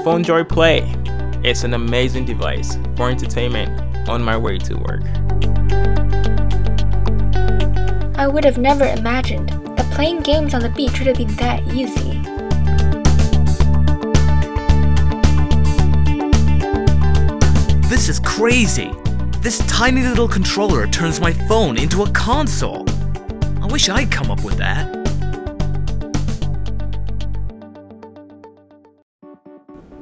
PhoneJoy Play. It's an amazing device for entertainment on my way to work. I would have never imagined that playing games on the beach would have been that easy. This is crazy! This tiny little controller turns my phone into a console! I wish I'd come up with that.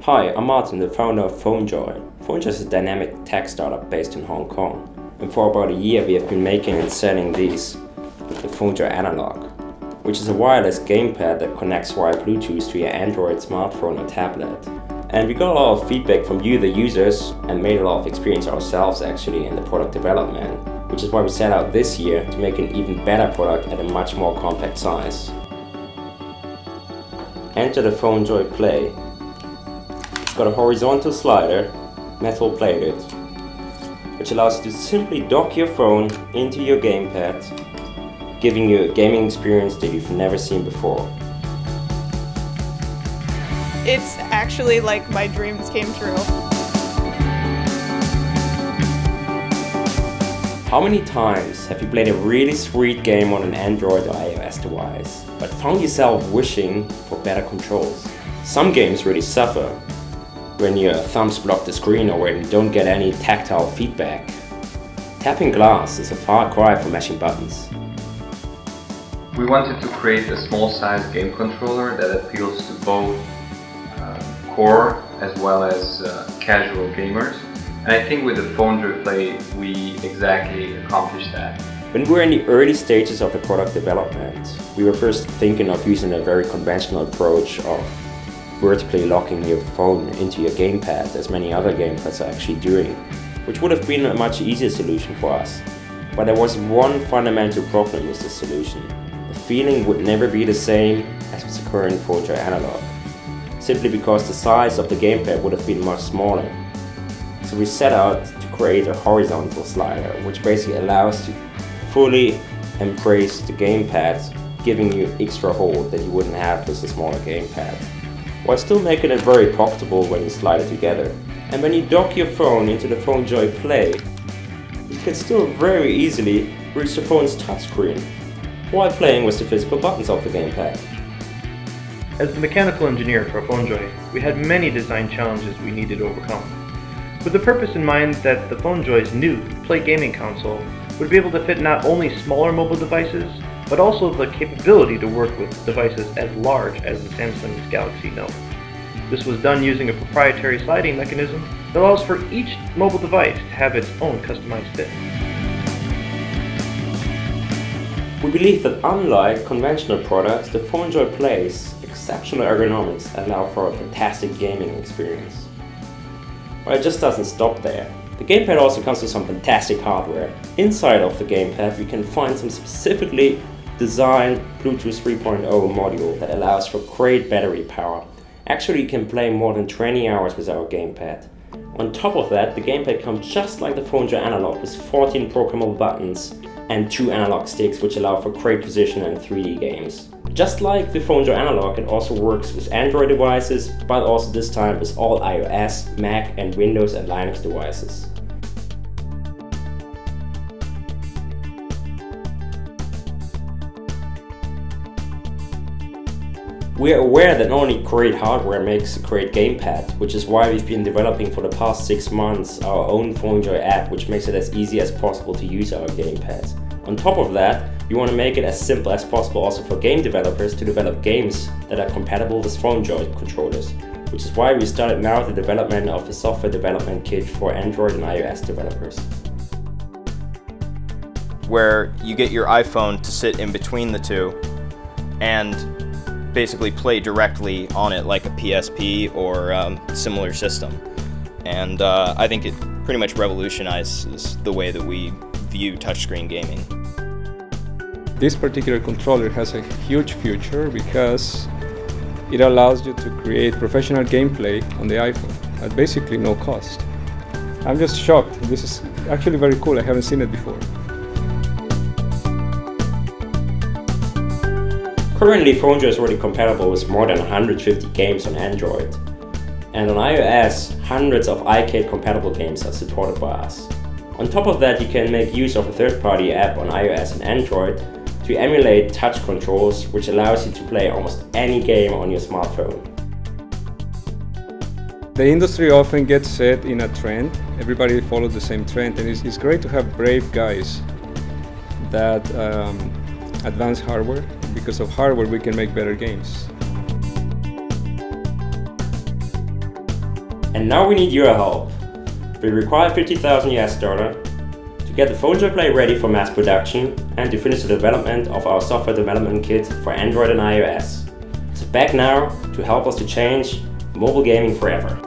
Hi, I'm Martin, the founder of PhoneJoy. PhoneJoy is a dynamic tech startup based in Hong Kong. And for about a year we have been making and selling these, the PhoneJoy Analog, which is a wireless gamepad that connects via Bluetooth to your Android smartphone or tablet. And we got a lot of feedback from you, the users, and made a lot of experience ourselves actually in the product development, which is why we set out this year to make an even better product at a much more compact size. Enter the PhoneJoy Play. It's got a horizontal slider, metal plated, which allows you to simply dock your phone into your gamepad, giving you a gaming experience that you've never seen before. It's actually like my dreams came true. How many times have you played a really sweet game on an Android or iOS device, but found yourself wishing for better controls? Some games really suffer when your thumbs block the screen or when you don't get any tactile feedback. Tapping glass is a far cry from mashing buttons. We wanted to create a small-sized game controller that appeals to both core as well as casual gamers, and I think with the PhoneJoy Play we exactly accomplished that. When we were in the early stages of the product development, we were first thinking of using a very conventional approach of vertically locking your phone into your gamepad, as many other gamepads are actually doing, which would have been a much easier solution for us. But there was one fundamental problem with this solution. The feeling would never be the same as with the current PhoneJoy Analog, simply because the size of the gamepad would have been much smaller. So we set out to create a horizontal slider, which basically allows you to fully embrace the gamepad, giving you extra hold that you wouldn't have with a smaller gamepad, while still making it very pocketable when you slide it together. And when you dock your phone into the PhoneJoy Play, you can still very easily reach the phone's touchscreen while playing with the physical buttons of the gamepad. As the mechanical engineer for PhoneJoy, we had many design challenges we needed to overcome, with the purpose in mind that the PhoneJoy's new Play gaming console would be able to fit not only smaller mobile devices, but also the capability to work with devices as large as the Samsung's Galaxy Note. This was done using a proprietary sliding mechanism that allows for each mobile device to have its own customized fit. We believe that unlike conventional products, the PhoneJoy Play's exceptional ergonomics allow for a fantastic gaming experience. But it just doesn't stop there. The gamepad also comes with some fantastic hardware. Inside of the gamepad we can find some specifically designed Bluetooth 3.0 module that allows for great battery power. Actually you can play more than 20 hours with our gamepad. On top of that, the gamepad comes just like the PhoneJoy Analog with 14 programmable buttons and 2 analog sticks, which allow for great precision and 3D games. Just like the PhoneJoy Analog, it also works with Android devices, but also this time with all iOS, Mac and Windows and Linux devices. We are aware that not only great hardware makes a great gamepad, which is why we've been developing for the past 6 months our own PhoneJoy app, which makes it as easy as possible to use our gamepads. On top of that, we want to make it as simple as possible also for game developers to develop games that are compatible with PhoneJoy controllers, which is why we started now the development of the software development kit for Android and iOS developers. Where you get your iPhone to sit in between the two and basically play directly on it like a PSP or similar system. And I think it pretty much revolutionizes the way that we view touchscreen gaming. This particular controller has a huge future because it allows you to create professional gameplay on the iPhone at basically no cost. I'm just shocked. This is actually very cool. I haven't seen it before. Currently, PhoneJoy is already compatible with more than 150 games on Android. And on iOS, hundreds of iCade-compatible games are supported by us. On top of that, you can make use of a third-party app on iOS and Android to emulate touch controls, which allows you to play almost any game on your smartphone. The industry often gets set in a trend. Everybody follows the same trend, and it's great to have brave guys that advance hardware. Because of hardware, we can make better games. And now we need your help. We require $50,000 to get the PhoneJoy Play ready for mass production and to finish the development of our software development kit for Android and iOS. So back now to help us to change mobile gaming forever.